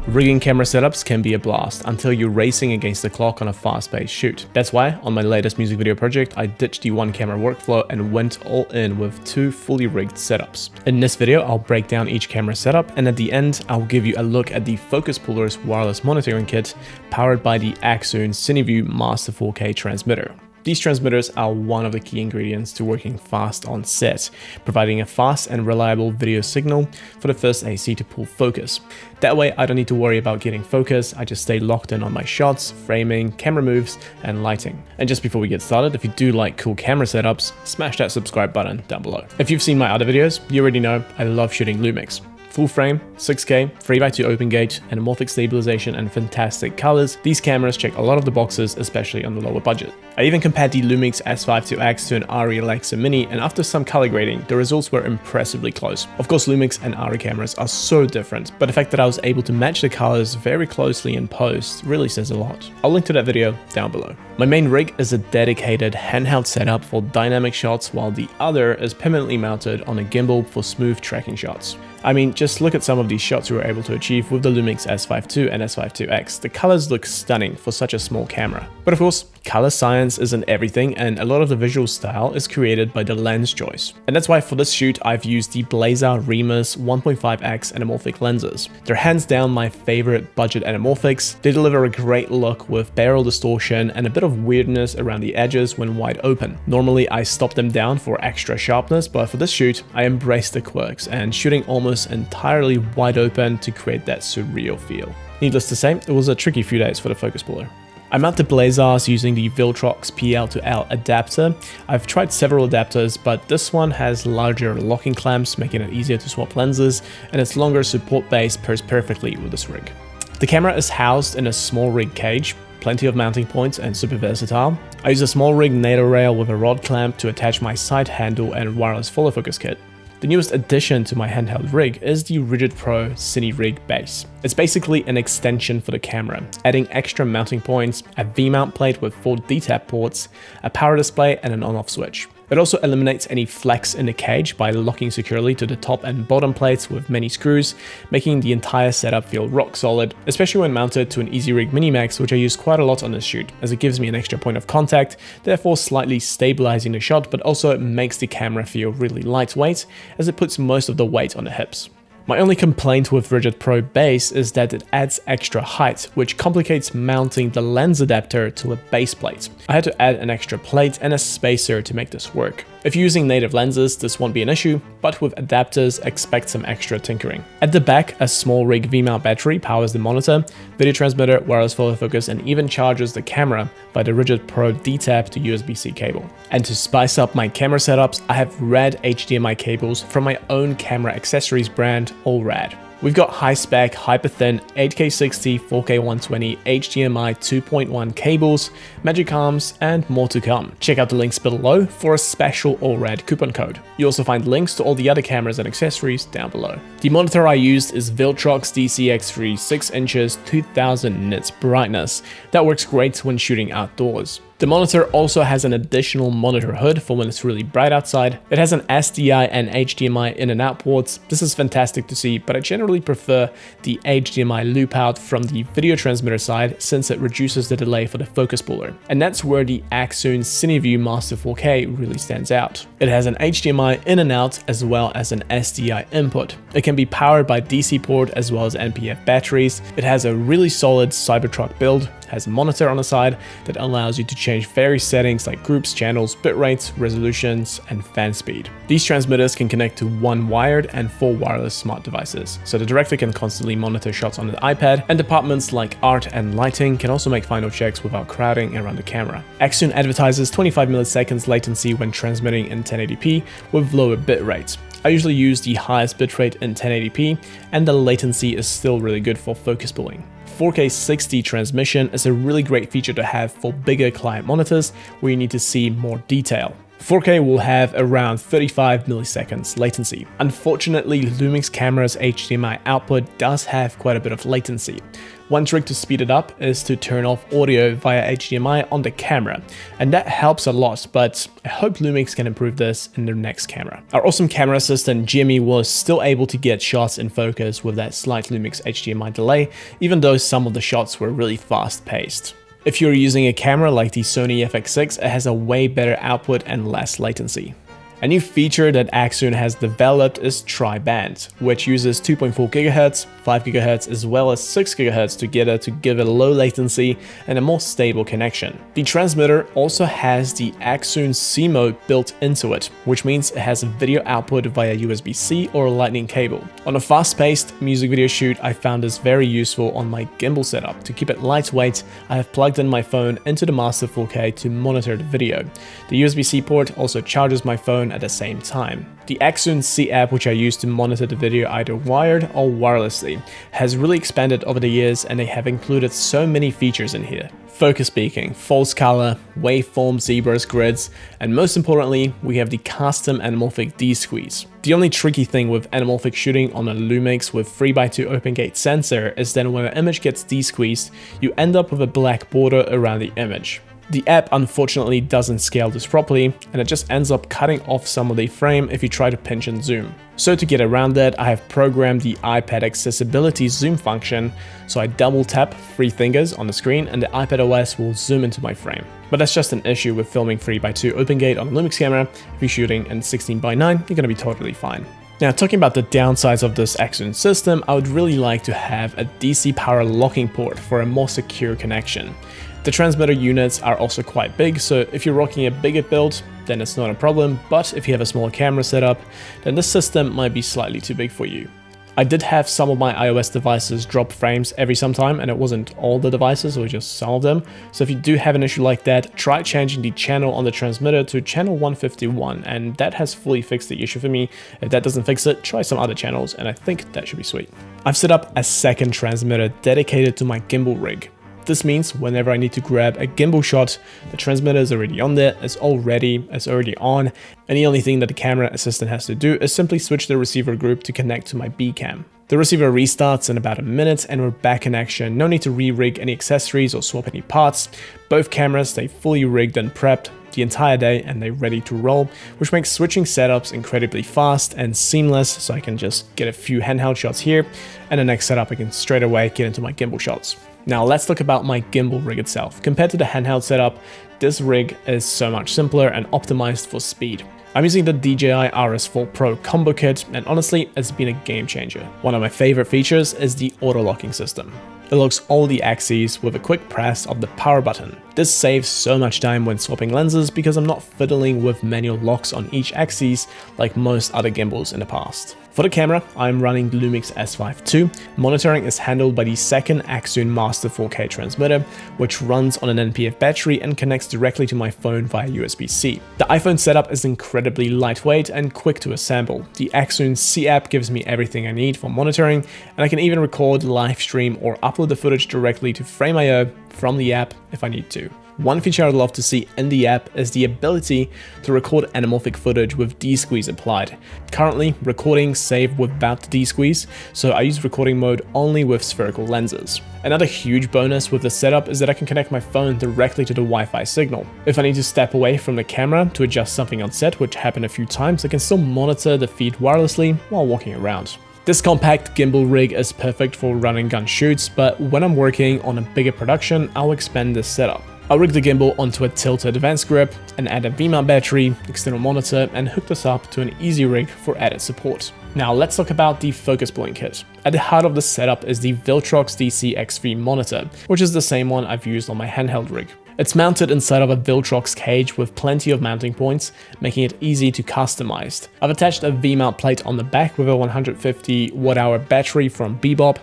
Rigging camera setups can be a blast until you're racing against the clock on a fast-paced shoot. That's why on my latest music video project, I ditched the one camera workflow and went all in with 2 fully rigged setups. In this video, I'll break down each camera setup, and at the end, I'll give you a look at the Focus Puller's wireless monitoring kit powered by the ACCSOON Cineview Master 4K transmitter. These transmitters are one of the key ingredients to working fast on set, providing a fast and reliable video signal for the first AC to pull focus. That way I don't need to worry about getting focus, I just stay locked in on my shots, framing, camera moves, and lighting. And just before we get started, if you do like cool camera setups, smash that subscribe button down below. If you've seen my other videos, you already know I love shooting LUMIX. Full frame, 6K, 3x2 open gate, anamorphic stabilization, and fantastic colors, these cameras check a lot of the boxes, especially on the lower budget. I even compared the LUMIX S5IIX to an ARRI Alexa Mini, and after some color grading, the results were impressively close. Of course, LUMIX and ARRI cameras are so different, but the fact that I was able to match the colors very closely in post really says a lot. I'll link to that video down below. My main rig is a dedicated handheld setup for dynamic shots, while the other is permanently mounted on a gimbal for smooth tracking shots. I mean, just look at some of these shots we were able to achieve with the LUMIX S5 II and S5 IIX. The colors look stunning for such a small camera. But of course, color science isn't everything, and a lot of the visual style is created by the lens choice. And that's why for this shoot, I've used the Blazar Remus 1.5x anamorphic lenses. They're hands down my favorite budget anamorphics. They deliver a great look with barrel distortion and a bit of weirdness around the edges when wide open. Normally, I stop them down for extra sharpness, but for this shoot, I embraced the quirks and shooting almost entirely wide open to create that surreal feel. Needless to say, it was a tricky few days for the Focus Puller. I mounted Blazars using the Viltrox PL to L adapter. I've tried several adapters, but this one has larger locking clamps, making it easier to swap lenses, and its longer support base pairs perfectly with this rig. The camera is housed in a small rig cage, plenty of mounting points, and super versatile. I use a small rig NATO rail with a rod clamp to attach my side handle and wireless follow focus kit. The newest addition to my handheld rig is the Rigid Pro Cinerig base. It's basically an extension for the camera, adding extra mounting points, a V-mount plate with 4 D-tap ports, a power display, and an on-off switch. It also eliminates any flex in the cage by locking securely to the top and bottom plates with many screws, making the entire setup feel rock solid, especially when mounted to an EasyRig Minimax, which I use quite a lot on this shoot, as it gives me an extra point of contact, therefore slightly stabilizing the shot, but also it makes the camera feel really lightweight, as it puts most of the weight on the hips. My only complaint with Rigid Pro base is that it adds extra height, which complicates mounting the lens adapter to a base plate. I had to add an extra plate and a spacer to make this work. If you're using native lenses, this won't be an issue, but with adapters, expect some extra tinkering. At the back, a small rig V-mount battery powers the monitor, video transmitter, wireless follow focus, and even charges the camera by the Rigid Pro D-tap to USB-C cable. And to spice up my camera setups, I have red HDMI cables from my own camera accessories brand, AllRad. We've got high-spec, hyper-thin, 8K 60, 4K 120, HDMI 2.1 cables, magic arms, and more to come. Check out the links below for a special AllRad coupon code. You also find links to all the other cameras and accessories down below. The monitor I used is Viltrox DCX3 6 inches 2000 nits brightness. That works great when shooting outdoors. The monitor also has an additional monitor hood for when it's really bright outside. It has an SDI and HDMI in and out ports. This is fantastic to see, but I generally prefer the HDMI loop out from the video transmitter side since it reduces the delay for the Focus Puller. And that's where the ACCSOON Cineview Master 4K really stands out. It has an HDMI in and out as well as an SDI input. It can be powered by DC port as well as NPF batteries. It has a really solid Cybertruck build, has a monitor on the side that allows you to change various settings like groups, channels, bit rates, resolutions, and fan speed. These transmitters can connect to 1 wired and 4 wireless smart devices, so the director can constantly monitor shots on the iPad, and departments like art and lighting can also make final checks without crowding around the camera. ACCSOON advertises 25 milliseconds latency when transmitting in 1080p with lower bit rates. I usually use the highest bitrate in 1080p, and the latency is still really good for focus pulling. 4K 60 transmission is a really great feature to have for bigger client monitors where you need to see more detail. 4K will have around 35 milliseconds latency. Unfortunately, Lumix camera's HDMI output does have quite a bit of latency. One trick to speed it up is to turn off audio via HDMI on the camera, and that helps a lot, but I hope Lumix can improve this in their next camera. Our awesome camera assistant Jimmy was still able to get shots in focus with that slight Lumix HDMI delay, even though some of the shots were really fast paced. If you're using a camera like the Sony FX6, it has a way better output and less latency. A new feature that ACCSOON has developed is tri-band, which uses 2.4 GHz, 5 GHz as well as 6 GHz together to give it a low latency and a more stable connection. The transmitter also has the ACCSOON SeeMo built into it, which means it has a video output via USB-C or lightning cable. On a fast-paced music video shoot, I found this very useful on my gimbal setup. To keep it lightweight, I have plugged in my phone into the master 4K to monitor the video. The USB-C port also charges my phone at the same time. The ACCSOON C app, which I use to monitor the video either wired or wirelessly, has really expanded over the years, and they have included so many features in here. Focus peaking, false color, waveform, zebras, grids, and most importantly, we have the custom anamorphic D-squeeze. The only tricky thing with anamorphic shooting on a Lumix with 3x2 open gate sensor is that when an image gets D-squeezed, you end up with a black border around the image. The app unfortunately doesn't scale this properly, and it just ends up cutting off some of the frame if you try to pinch and zoom. So to get around that, I have programmed the iPad accessibility zoom function, so I double tap 3 fingers on the screen and the iPad OS will zoom into my frame. But that's just an issue with filming 3x2 open gate on a Lumix camera. If you're shooting in 16:9, you're gonna be totally fine. Now, talking about the downsides of this ACCSOON system, I would really like to have a DC power locking port for a more secure connection. The transmitter units are also quite big, so if you're rocking a bigger build, then it's not a problem, but if you have a smaller camera setup, then this system might be slightly too big for you. I did have some of my iOS devices drop frames every sometime, and it wasn't all the devices, or just some of them. So if you do have an issue like that, try changing the channel on the transmitter to channel 151, and that has fully fixed the issue for me. If that doesn't fix it, try some other channels, and I think that should be sweet. I've set up a second transmitter dedicated to my Gimbal Rig. This means whenever I need to grab a gimbal shot, the transmitter is already on there, it's already on, and the only thing that the camera assistant has to do is simply switch the receiver group to connect to my B cam. The receiver restarts in about a minute and we're back in action. No need to re-rig any accessories or swap any parts. Both cameras stay fully rigged and prepped the entire day and they're ready to roll, which makes switching setups incredibly fast and seamless, so I can just get a few handheld shots here, and the next setup I can straight away get into my gimbal shots. Now let's talk about my gimbal rig itself. Compared to the handheld setup, this rig is so much simpler and optimized for speed. I'm using the DJI RS4 Pro Combo kit, and honestly, it's been a game changer. One of my favorite features is the auto locking system. It locks all the axes with a quick press of the power button. This saves so much time when swapping lenses because I'm not fiddling with manual locks on each axis like most other gimbals in the past. For the camera, I'm running LUMIX S5 II. Monitoring is handled by the second ACCSOON Master 4K transmitter, which runs on an NPF battery and connects directly to my phone via USB-C. The iPhone setup is incredibly lightweight and quick to assemble. The ACCSOON C app gives me everything I need for monitoring, and I can even record, live stream, or upload the footage directly to Frame.io from the app if I need to. One feature I'd love to see in the app is the ability to record anamorphic footage with D-squeeze applied. Currently, recordings save without the D-squeeze, so I use recording mode only with spherical lenses. Another huge bonus with this setup is that I can connect my phone directly to the Wi-Fi signal. If I need to step away from the camera to adjust something on set, which happened a few times, I can still monitor the feed wirelessly while walking around. This compact gimbal rig is perfect for run and gun shoots, but when I'm working on a bigger production, I'll expand this setup. I'll rig the gimbal onto a TILTA advanced grip and add a V-mount battery, external monitor, and hook this up to an easy rig for added support. Now let's talk about the focus pulling kit. At the heart of the setup is the Viltrox DC-X3 monitor, which is the same one I've used on my handheld rig. It's mounted inside of a Viltrox cage with plenty of mounting points, making it easy to customize. I've attached a V-mount plate on the back with a 150 Wh battery from Bebop.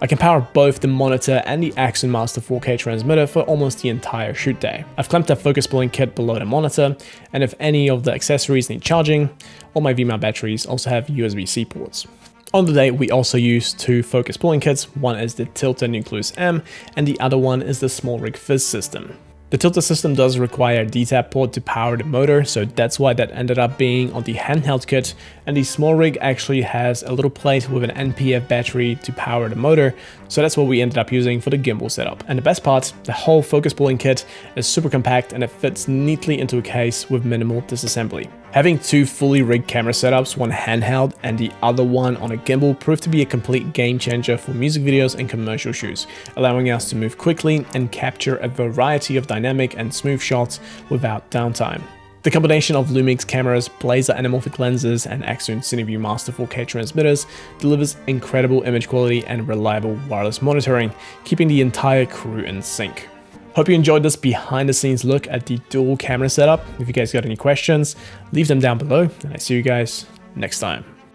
I can power both the monitor and the ACCSOON Master 4K transmitter for almost the entire shoot day. I've clamped a focus pulling kit below the monitor, and if any of the accessories need charging, all my V-mount batteries also have USB-C ports. On the day, we also use 2 focus pulling kits. One is the TILTA Nucleus M, and the other one is the Small Rig Fizz system. The TILTA system does require a D-tap port to power the motor, so that's why that ended up being on the handheld kit, and the small rig actually has a little plate with an NPF battery to power the motor, so that's what we ended up using for the gimbal setup. And the best part, the whole focus pulling kit is super compact and it fits neatly into a case with minimal disassembly. Having two fully rigged camera setups, one handheld and the other one on a gimbal, proved to be a complete game changer for music videos and commercial shoots, allowing us to move quickly and capture a variety of dynamic and smooth shots without downtime. The combination of LUMIX cameras, Blazar anamorphic lenses, and ACCSOON Cineview Master 4K transmitters delivers incredible image quality and reliable wireless monitoring, keeping the entire crew in sync. Hope you enjoyed this behind the scenes look at the dual camera setup. If you guys got any questions, leave them down below, and I see you guys next time.